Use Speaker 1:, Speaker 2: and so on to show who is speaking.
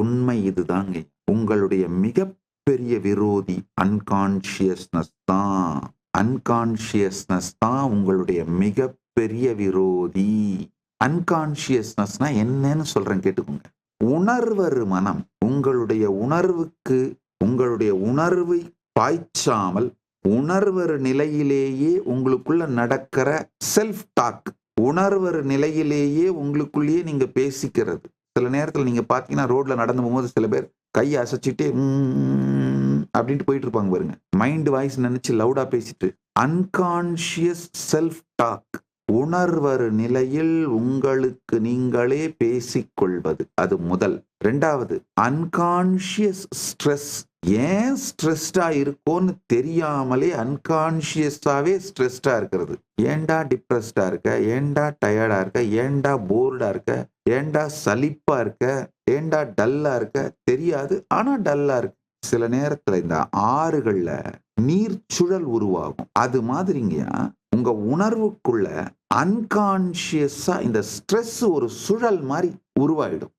Speaker 1: உண்மை இதுதாங்க. உங்களுடைய மிகப்பெரிய விரோதி அன்கான்ஷியஸ்னஸ் தான். அன்கான்ஷியஸ்னஸ் தான் உங்களுடைய மிகப்பெரிய விரோதி. அன்கான்ஷியஸ்னஸ்னா என்னன்னு சொல்றேன் கேட்டுக்கோங்க. உணர்வறு மனம். உங்களுடைய உணர்வை பாய்ச்சாமல் உணர்வறு நிலையிலேயே உங்களுக்குள்ள நடக்கிற செல்ஃப் டாக், உணர்வறு நிலையிலேயே உங்களுக்குள்ளேயே நீங்க பேசிக்கிறது. சில நேரத்தில் நீங்க பாத்தீங்கன்னா ரோட்ல நடந்து போகும்போது சில பேர் கையை அசைச்சிட்டே அப்படின்ட்டு போயிட்டு இருப்பாங்க பாருங்க. மைண்ட் வாய்ஸ் நினைச்சு லவுடா பேசிட்டு. அன்கான்ஷியஸ் செல்ஃப் டாக், உணர்வறு நிலையில் உங்களுக்கு நீங்களே பேசிக்கொள்வது, அது முதல். இரண்டாவது, அன்கான்ஷியஸ் ஸ்ட்ரெஸ். ஏன் ஸ்ட்ரெஸ்டா இருக்கோன்னு தெரியாமலே அன்கான்ஷியஸாவே ஸ்ட்ரெஸ்டா இருக்கிறது. ஏன்டா டிப்ரெஸ்டா இருக்க, ஏன்டா டயர்டா இருக்க, ஏன்டா போர்டா இருக்க, ஏன்டா சலிப்பா இருக்க, ஏன்டா டல்லா இருக்க தெரியாது, ஆனா டல்லா இருக்கு. சில நேரத்துல இந்த ஆறுகள்ல நீர்ச்சுழல் உருவாகும். அது மாதிரிங்கயா உங்க உணர்வுக்குள்ள அன்கான்ஷியஸா இந்த ஸ்ட்ரெஸ் ஒரு சுழல் மாதிரி உருவாயிடும்.